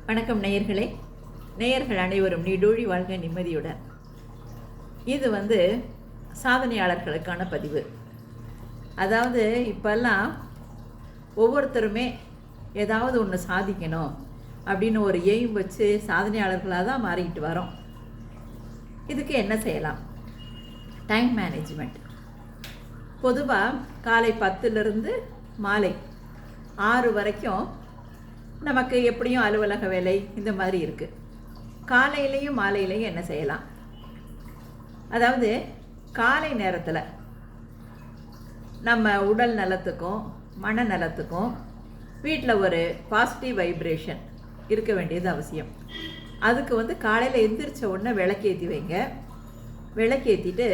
வணக்கம் நேயர்களே. நேயர்கள் அனைவரும் நீடூழி வாழ்க நிம்மதியுடன். இது சாதனையாளர்களுக்கான பதிவு. அதாவது இப்போல்லாம் ஒவ்வொருத்தருமே ஏதாவது ஒன்று சாதிக்கணும் அப்படின்னு ஒரு எய்ம் வச்சு சாதனையாளர்களாக தான் மாறிக்கிட்டு வரோம். இதுக்கு என்ன செய்யலாம்? Time management. பொதுவாக காலை 10லிருந்து மாலை 6 வரைக்கும் நமக்கு எப்படியும் அலுவலக வேலை இந்த மாதிரி இருக்குது. காலையிலையும் மாலையிலையும் என்ன செய்யலாம்? அதாவது காலை நேரத்தில் நம்ம உடல் நலத்துக்கும் மனநலத்துக்கும் வீட்டில் ஒரு பாசிட்டிவ் வைப்ரேஷன் இருக்க வேண்டியது அவசியம். அதுக்கு காலையில் எந்திரிச்ச உடனே விளக்கேற்றி வைங்க. விளக்கேற்றிட்டு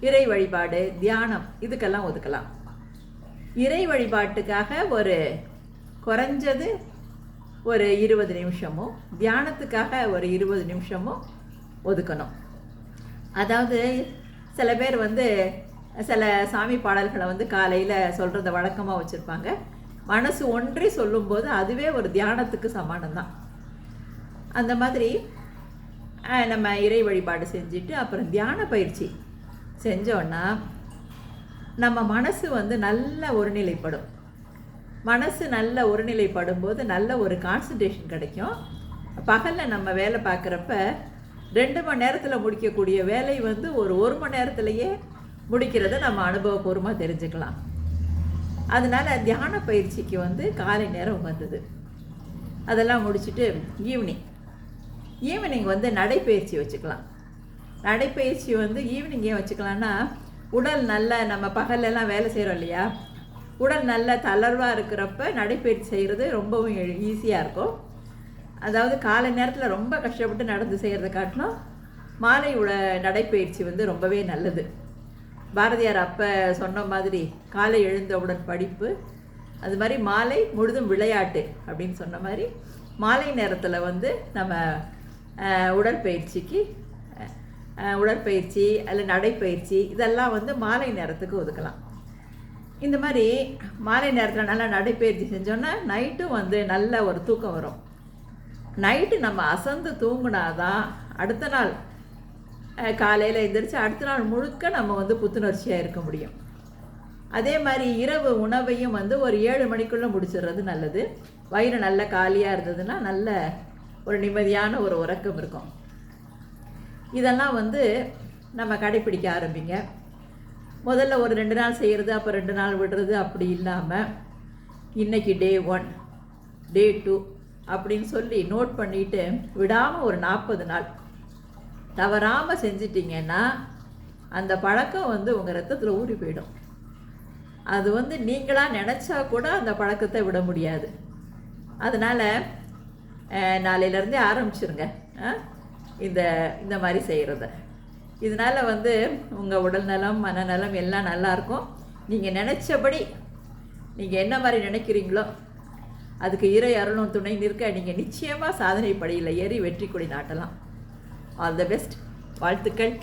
இறை வழிபாடு, தியானம் இதுக்கெல்லாம் ஒதுக்கலாம். இறை வழிபாட்டுக்காக ஒரு குறைஞ்சது ஒரு 20 நிமிஷமும், தியானத்துக்காக ஒரு 20 நிமிஷமும் ஒதுக்கணும். அதாவது சில பேர் சில சாமி பாடல்களை காலையில் சொல்கிறத வழக்கமாக வச்சுருப்பாங்க. மனசு ஒன்றி சொல்லும்போது அதுவே ஒரு தியானத்துக்கு சமானம்தான். அந்த மாதிரி நம்ம இறை வழிபாடு செஞ்சுட்டு அப்புறம் தியான பயிற்சி செஞ்சோன்னா நம்ம மனசு நல்ல ஒருநிலைப்படும். மனசு நல்ல ஒருநிலைப்படும் போது நல்ல ஒரு கான்சன்ட்ரேஷன் கிடைக்கும். பகலில் நம்ம வேலை பார்க்குறப்ப 2 மணி நேரத்தில் முடிக்கக்கூடிய வேலை ஒரு மணி நேரத்துலையே முடிக்கிறத நம்ம அனுபவபூர்வமாக தெரிஞ்சுக்கலாம். அதனால் தியான பயிற்சிக்கு காலை நேரம் வந்தது. அதெல்லாம் முடிச்சுட்டு ஈவினிங் நடைப்பயிற்சி வச்சுக்கலாம். நடைப்பயிற்சி ஈவினிங் ஏன் வச்சுக்கலான்னா, உடல் நல்ல நம்ம பகலெல்லாம் வேலை செய்கிறோம் இல்லையா, உடல் நல்ல தளர்வாக இருக்கிறப்ப நடைப்பயிற்சி செய்கிறது ரொம்பவும் ஈஸியாக இருக்கும். அதாவது காலை நேரத்தில் ரொம்ப கஷ்டப்பட்டு நடந்து செய்கிறத காட்டிலும் மாலை நடைப்பயிற்சி ரொம்பவே நல்லது. பாரதியார் அப்போ சொன்ன மாதிரி காலை எழுந்தவுடன் படிப்பு, அது மாதிரி மாலை முழுதும் விளையாட்டு அப்படின்னு சொன்ன மாதிரி மாலை நேரத்தில் நம்ம உடற்பயிற்சி அல்ல நடைப்பயிற்சி இதெல்லாம் மாலை நேரத்துக்கு ஒதுக்கலாம். இந்த மாதிரி மாலை நேரத்தில் நல்லா நடைப்பயிற்சி செஞ்சோன்னா நைட்டும் நல்ல ஒரு தூக்கம் வரும். நைட்டு நம்ம அசந்து தூங்கினாதான் அடுத்த நாள் காலையில் எழுந்திரிச்சு அடுத்த நாள் முழுக்க நம்ம புத்துணர்ச்சியாக இருக்க முடியும். அதே மாதிரி இரவு உணவையும் ஒரு 7 மணிக்குள்ளே முடிச்சிடுறது நல்லது. வயிறு நல்ல காலியாக இருந்ததுன்னா நல்ல ஒரு நிம்மதியான ஒரு உறக்கம் இருக்கும். இதெல்லாம் நம்ம கடைப்பிடிக்க ஆரம்பிங்க. முதல்ல ஒரு 2 நாள் செய்கிறது, அப்போ 2 நாள் விடுறது அப்படி இல்லாமல் இன்றைக்கி டே 1 டே 2 அப்படின்னு சொல்லி நோட் பண்ணிவிட்டு விடாமல் ஒரு 40 நாள் தவறாமல் செஞ்சிட்டிங்கன்னா அந்த பழக்கம் உங்கள் ரத்தத்தில் ஊறி போயிடும். அது நீங்களாக நினச்சா கூட அந்த பழக்கத்தை விட முடியாது. அதனால் நாளையிலேருந்தே ஆரம்பிச்சிருங்க இந்த மாதிரி செய்கிறத. இதனால் உங்கள் உடல் நலம் மனநலம் எல்லாம் நல்லாயிருக்கும். நீங்கள் நினச்சபடி நீங்கள் என்ன மாதிரி நினைக்கிறீங்களோ அதுக்கு இறை அருளும் துணை நிற்க நீங்கள் நிச்சயமாக சாதனை படியில் ஏறி வெற்றி கொடி நாட்டலாம். All the best. வாழ்த்துக்கள்.